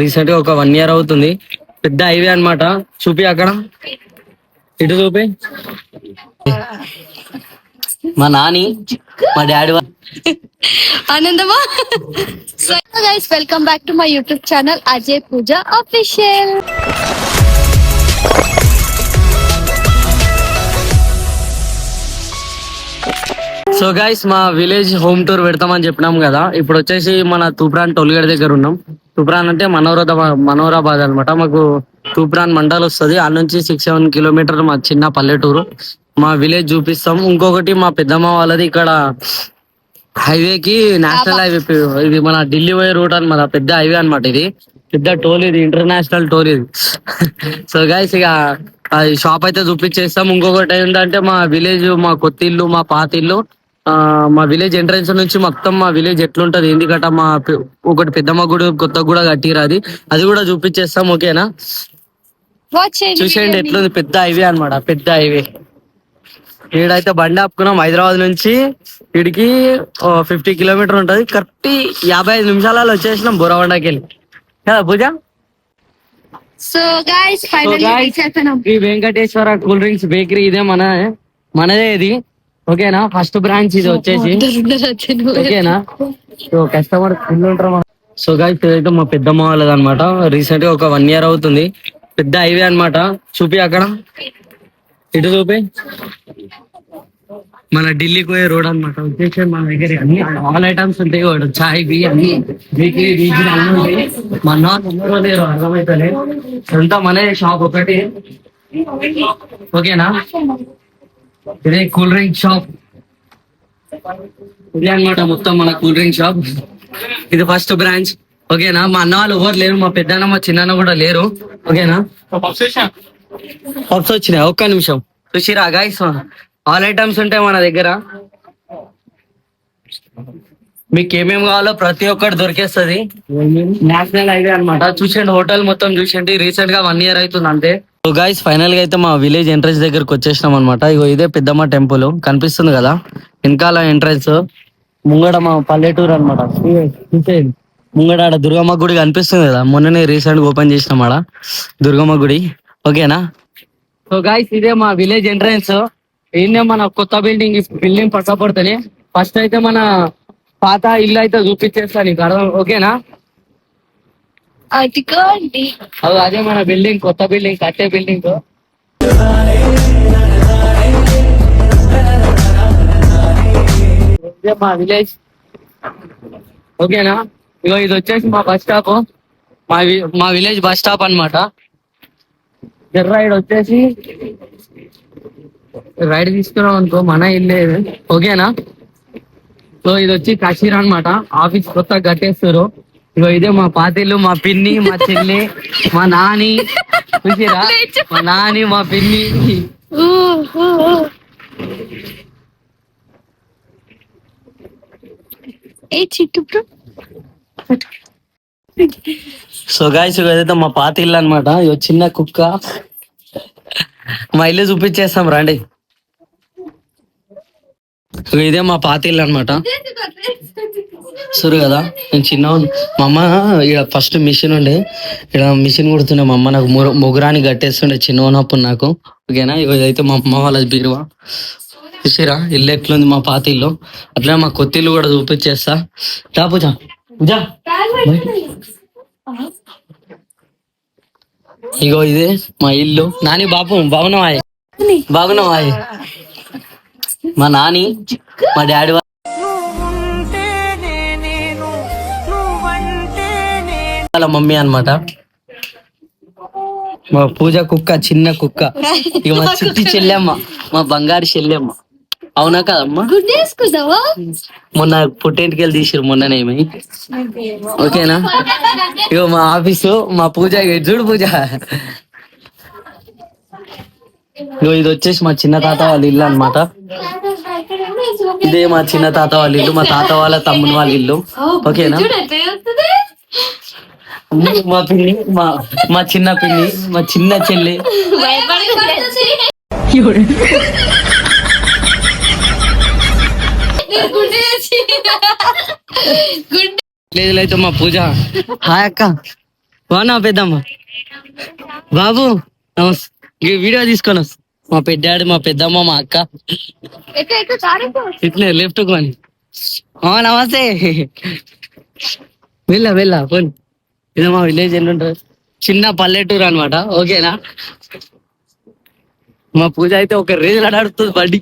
Recent గా ఒక 1 year అవుతుంది. పెద్ద హైవే అన్నమాట. చూపి అక్కడ ఇటు చూపి. మా నాని మా డాడీ ఆనందమా. So guys, welcome back to my YouTube channel Ajay Pooja official. So guys, మా విలేజ్ హోమ్ టూర్ పెడతామని చెప్పినాం కదా. ఇప్పుడు వచ్చేసి మన తూప్రాన్ టోల్గేట్ దగ్గర ఉన్నాం. తూప్రాన్ అంటే మనోరాబాద్ అనమాట. మాకు తూప్రాన్ మండల్ వస్తుంది. ఆ నుంచి 6-7 కిలోమీటర్ మా చిన్న పల్లెటూరు. మా విలేజ్ చూపిస్తాం. ఇంకొకటి మా పెద్దమ్మ వాళ్ళది ఇక్కడ హైవేకి నేషనల్ హైవే. ఇది మన ఢిల్లీ పోయే రూట్ అనమాట. పెద్ద హైవే అనమాట. ఇది పెద్ద టోల్, ఇది ఇంటర్నేషనల్ టోల్ ఇది. సో గైస్, ఇక షాప్ అయితే చూపించేస్తాం. ఇంకొకటి ఏంటంటే మా విలేజ్, మా కొత్త ఇల్లు, మా పాత ఇల్లు, మా విలేజ్ ఎంట్రన్స్ నుంచి మొత్తం మా విలేజ్ ఎట్లుంటది, ఎందుకంటే మా ఒకటి పెద్దమ్మ గుడి కొత్త కూడా కట్టిరు. అది కూడా చూపించేస్తాం. ఓకేనా, చూసేయండి ఎట్లుంది. పెద్ద హైవే అనమాట, పెద్ద హైవే. ఈడైతే బండి ఆపుకున్నాం. హైదరాబాద్ నుంచి ఇడికి 50 కిలోమీటర్ ఉంటది. కరెక్ట్ 55 నిమిషాలలో వచ్చేసినాం బోరవండకి వెళ్ళి కదా పూజ. సో గైస్, ఈ వెంకటేశ్వర కూల్ డ్రింక్స్ బేకరీ ఇదే మనదే ఇది. ఓకేనా, ఫస్ట్ బ్రాంచ్ ఇది వచ్చేసి. ఓకేనా, సో కస్టమర్ ఫుల్ ఉంటారు. సో గైస్, ఇదైతే మా పెద్దమ్మ వాళ్ళది అనమాట. రీసెంట్ గా ఒక 1 year అవుతుంది. పెద్ద హైవే అనమాట. చూపి అక్కడ ఇటు చూపి. మన ఢిల్లీకి పోయే రోడ్ అనమాట. వచ్చేసి మన దగ్గర అన్ని ఆల్ ఐటమ్స్ ఉంటాయి. చాయ్ బి అన్ని బేకరీ బీకరీ అన్ని ఉంటాయి. మా నాన్న లేరు, అర్థమైతలే. అంతా మన షాప్ ఒకటి. ఓకేనా, ఇదే కూల్ డ్రింక్ షాప్. ఇదే అనమాట మొత్తం మన కూల్ డ్రింక్ షాప్. ఇది ఫస్ట్ బ్రాంచ్. ఓకేనా, మా అన్న వాళ్ళు ఎవరు లేరు. మా పెద్దన్న మా చిన్న కూడా లేరు. ఓకేనా, పప్స్ వచ్చినాయి. ఒక్క నిమిషం చూసిరా గైస్, ఆల్ ఐటమ్స్ ఉంటాయి మన దగ్గర. మీకు ఏమేమి కావాలో ప్రతి ఒక్కటి దొరికేస్తుంది. నేషనల్ హైవే అనమాట. చూసండి, హోటల్ మొత్తం చూసండి. రీసెంట్ గా 1 year అవుతుంది అంతే. సో గైస్, ఫైనల్ గా అయితే మా విలేజ్ ఎంట్రన్స్ దగ్గరకు వచ్చేసినాం అనమాట. ఇగో ఇదే పెద్దమ్మ టెంపుల్ కనిపిస్తుంది కదా, వెనకాల ఎంట్రన్స్. ముంగడ మా పల్లెటూరు అనమాట. ముంగడ ఆడ దుర్గమ్మ గుడి కనిపిస్తుంది కదా, మొన్ననే రీసెంట్ గా ఓపెన్ చేసినాం ఆడ దుర్గమ్మ గుడి. ఓకేనా, సో గైస్, ఇదే మా విలేజ్ ఎంట్రన్స్. ఏంటో మన కొత్త బిల్డింగ్ పక్క పడుతుంది. ఫస్ట్ అయితే మన పాత ఇల్లు అయితే చూపించేస్తా నీకు అర్థం. ఓకేనా, అదే మన బిల్డింగ్, కొత్త బిల్డింగ్, కట్టే బిల్డింగ్. మా విలేజ్. ఓకేనా, ఇగో ఇది వచ్చేసి మా బస్ స్టాప్. మా విలేజ్ బస్ స్టాప్ అనమాట. రైడ్ వచ్చేసి రైడ్ తీసుకున్నాం అనుకో మన ఇల్లే. ఓకేనా, సో ఇది వచ్చి కాశీర్ అనమాట. ఆఫీస్ కొత్తగా కట్టేస్తారు. ఇగో ఇదే మా పాతిల్లు, మా పిన్ని, మా చెల్లి, మా నాని. చూసిరా, మా నాని, మా పిన్ని. సో గాయ్స్, ఇదైతే మా పాత ఇల్లు అనమాట. ఇగో చిన్న కుక్క. మా ఇల్లు చూపించేస్తాం రండి. ఇదే మా పాత ఇల్లు అనమాట. చూరు కదా, నేను చిన్న మా అమ్మ ఇక్కడ ఫస్ట్ మిషన్ ఉండే, ఇక్కడ మిషన్ కుడుతుండే మా అమ్మ. నాకు మొగురాని కట్టేస్తుండే చిన్న ఉన్నప్పుడు నాకు. ఓకేనా, ఇదైతే మా అమ్మ వాళ్ళ బీరువా. చూసిరా ఇల్లు ఎట్లుంది, మా పాత ఇల్లు. అట్లా మా కొత్త ఇల్లు కూడా చూపించేస్తా. రా పూజా, పూజా. ఇగో ఇదే మా ఇల్లు. నాని బాబు బాగున్నావా, బాగున్నావా? మా నాని, మా డాడీ వాళ్ళ మమ్మీ అనమాట. మా పూజ కుక్క, చిన్న కుక్క. ఇక మా చిట్టి చెల్లెమ్మ, మా బంగారు చెల్లెమ్మ. అవునా కదమ్మా? మొన్న పుట్టేంటికెళ్ళి తీసిరు మొన్ననేమి. ఓకేనా, ఇగో మా ఆఫీసు, మా పూజ. చూడు పూజ, ఇది వచ్చేసి మా చిన్న తాత వాళ్ళ ఇల్లు అనమాట. ఇదే మా చిన్న తాత వాళ్ళ ఇల్లు, మా తాత వాళ్ళ తమ్ముని వాళ్ళ ఇల్లు. ఓకేనా, మా పిన్ని, మా చిన్న పిన్ని, మా చిన్న చెల్లి. లేదు మా పూజ. హాయ్ అక్క. బాగున్నా పెద్దమ్మ బాబు నమస్తే వీడియో తీసుకొని వస్తా మా పెద్దాడు మా పెద్దమ్మ మా అక్క ఇట్లే లెఫ్ట్ కొని నమస్తే వెళ్ళా పోనీ ఇదే మా విలేజ్ ఎన్ని ఉంటుంది చిన్న పల్లెటూరు అనమాట ఓకేనా మా పూజ అయితే ఒక రేజ్ ఆడుతుంది బండి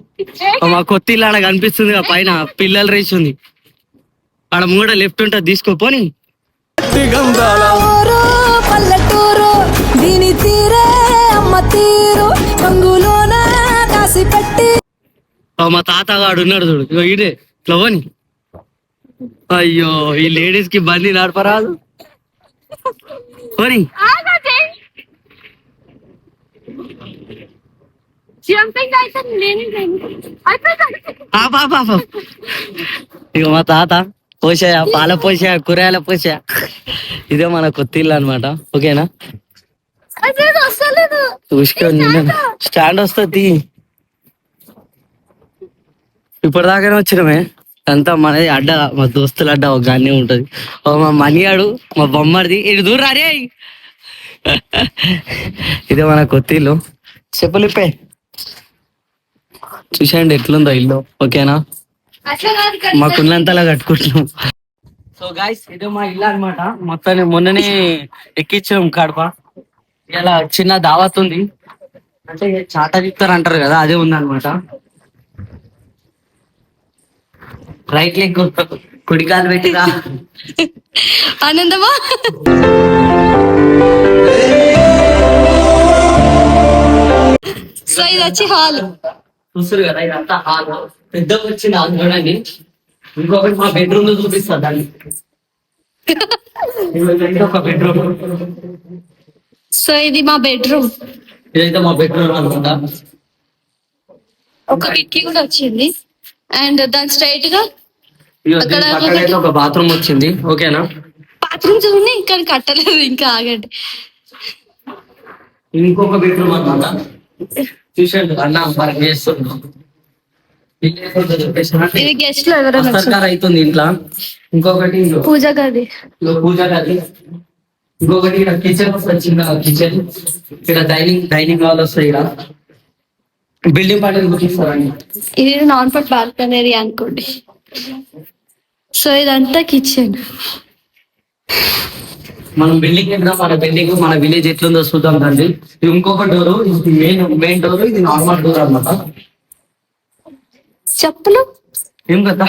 మా కొత్త ఇల్లు ఆడ కనిపిస్తుంది పైన పిల్లల రేస్ ఉంది ఆడ మూడ లెఫ్ట్ ఉంటుంది తీసుకోపోని పల్లెటూరు దీని తీరే అమ్మ తీరు రంగులోన దాసి పెట్టి మా తాతగాడు ఉన్నాడు చూడు ఇగో ఈడే ఇట్లా పోని అయ్యో ఈ లేడీస్ కి బండి నడపరాదు పోని ఇక మా తాత పోసాయా పాల పోసా కూరగాయల పోసా ఇదే మన కొత్త ఇల్లు అనమాట ఓకేనా చూసుకొని స్టాండ్ వస్తుంది ఇప్పటిదాకానే వచ్చినమే అంతా మనది అడ్డ మా దోస్తుల అడ్డ ఒక గానే ఉంటది మా మనియాడు మా బొమ్మడిది ఇటు దూరం రే ఇదే మన కొత్త ఇల్లు చెప్పులు ఇప్పే చూసేయండి ఎట్లుందో ఇల్లు ఓకేనా మాకున్నంతలా కట్టుకుంటున్నాం సో గాయస్ ఇదే మా ఇల్లు అనమాట మొత్తాన్ని మొన్ననే ఎక్కించాం కడప ఇలా చిన్న దావత్ ఉంది అంటే చాట తిప్పుతారు అంటారు కదా అదే ఉంది అనమాట రైట్ లెగ్ కుడికాలు పెట్టిరా ఆనందమా సో ఇది వచ్చి హాల్ చూస్తారు కదా ఇదంతా హాల్ పెద్దగా వచ్చింది హాల్ చూడండి ఇంకొకటి మా బెడ్రూమ్ లో చూపిస్తా దాన్ని ఇంకొక బెడ్రూమ్ సో ఇది మా బెడ్రూమ్ ఇదైతే మా బెడ్రూమ్ అనుకుంటా ఒక కిటికీ కూడా వచ్చింది అండ్ దాని స్ట్రైట్ గా అక్కడ పక్కనైతే ఒక బాత్రూమ్ వచ్చింది ఓకేనా బాత్రూమ్స్ ఉన్నాయి ఇంకా కట్టలేదు ఇంకా ఆగండి ఇంకొక బెడ్రూమ్ అనమాట చూసండి అన్న మనకి చేస్తున్నాం ఇది గెస్ట్ లో ఎవరైనా సర్కార్ అవుతుంది ఇంట్లో ఇంకొకటి పూజ గది పూజ గది ఇంకొకటి ఇక్కడ కిచెన్ వస్తుంది చిన్న కిచెన్ ఇక్కడ డైనింగ్ హాల్ వస్తాయి ఇక్కడ బిల్డింగ్ పార్టీ చూపిస్తారండి ఇది నాన్ ఫుడ్ బాల్కనీ ఏరియా అనుకోండి సో ఇదంతా కిచెన్ మనం బిల్డింగ్ మన విలేజ్ ఎట్లుందో చూద్దాం తండ్రి ఇది ఇంకొక డోర్ ఇది మెయిన్ డోర్ ఇది నార్మల్ డోర్ అన్నమాట చెప్పులు ఏం కదా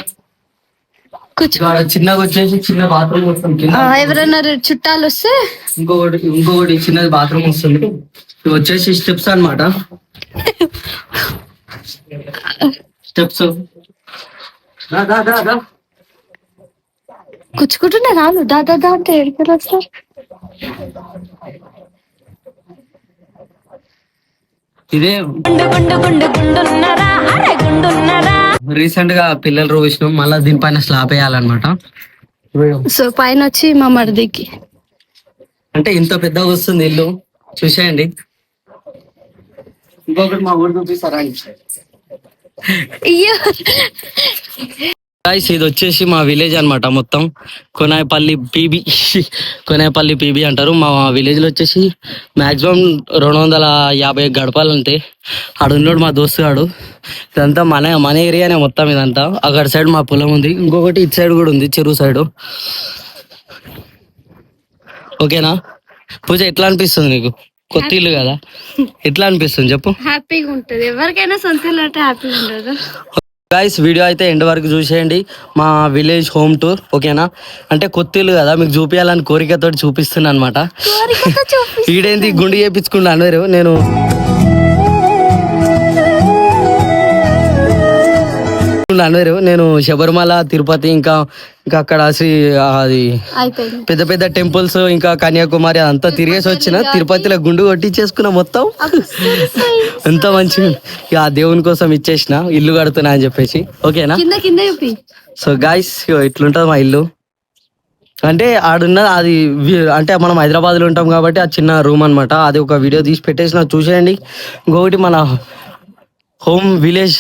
చిన్నగా వచ్చేసి చిన్న బాత్రూమ్ వస్తుంది కింద ఎవరైనా చుట్టాలు వస్తే ఇంకొకటి చిన్నది బాత్రూమ్ వస్తుంది ఇవి వచ్చేసి స్టెప్స్ అన్నమాట స్టెప్స్ కూర్చుకుంటుండే రాళ్ళు దాదా అంటే ఎక్కడికి వస్తారు ఇదే రీసెంట్ గా పిల్లలు రోవిసినాం మళ్ళీ దీనిపైన స్లాబ్ వేయాలన్నమాట సో పైన వచ్చి మా మరిదికి అంటే ఇంత పెద్దగా వస్తుంది ఇల్లు చూసేయండి ఇంకొకటి మా ఊరు చూపిస్తారా గైస్ ఇది వచ్చేసి మా విలేజ్ అన్నమాట మొత్తం కొనాయపల్లి పీబీ అంటారు మా విలేజ్ లో వచ్చేసి మాక్సిమం 250 గడపాలు ఉంటాయి ఆడున్నాడు మా దోస్తు గాడు ఇదంతా మన ఏరియానే మొత్తం ఇదంతా అక్కడ సైడ్ మా పొలం ఉంది ఇంకొకటి ఇటు సైడ్ కూడా ఉంది చెరువు సైడ్ ఓకేనా పూజ ఎట్లా అనిపిస్తుంది నీకు కొత్త ఇల్లు కదా ఎట్లా అనిపిస్తుంది చెప్పు హ్యాపీగా ఉంటది ఎవరికైనా సొంత ఇల్లు అంటే హ్యాపీగా ఉండదు గైస్ వీడియో అయితే ఎండ్ వరకు చూసేయండి మా విలేజ్ హోమ్ టూర్ ఓకేనా అంటే కొత్త ఇల్లు కదా మీకు చూపించాలని కోరికతో చూపిస్తున్నా అనమాట ఈడేంది గుండు చేయించుకుంటా అన్నారు నేను శబరిమల తిరుపతి ఇంకా అక్కడ అది పెద్ద పెద్ద టెంపుల్స్ ఇంకా కన్యాకుమారి అదంతా తిరిగేసి వచ్చిన తిరుపతిలో గుండు కొట్టించేసుకున్నా మొత్తం ఎంత మంచిగా ఆ దేవుని కోసం ఇచ్చేసిన ఇల్లు కడుతున్నా అని చెప్పేసి ఓకేనా సో గాయస్ ఇట్లుంటది మా ఇల్లు అంటే ఆడున్న అది అంటే మనం హైదరాబాద్ లో ఉంటాం కాబట్టి ఆ చిన్న రూమ్ అన్నమాట అది ఒక వీడియో తీసి పెట్టేసిన చూసేయండి ఇంకొకటి మన హోమ్ విలేజ్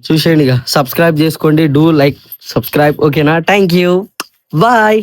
చూసేయండి ఇక సబ్స్క్రైబ్ చేసుకోండి డూ లైక్ సబ్స్క్రైబ్ ఓకేనా థ్యాంక్ యూ బాయ్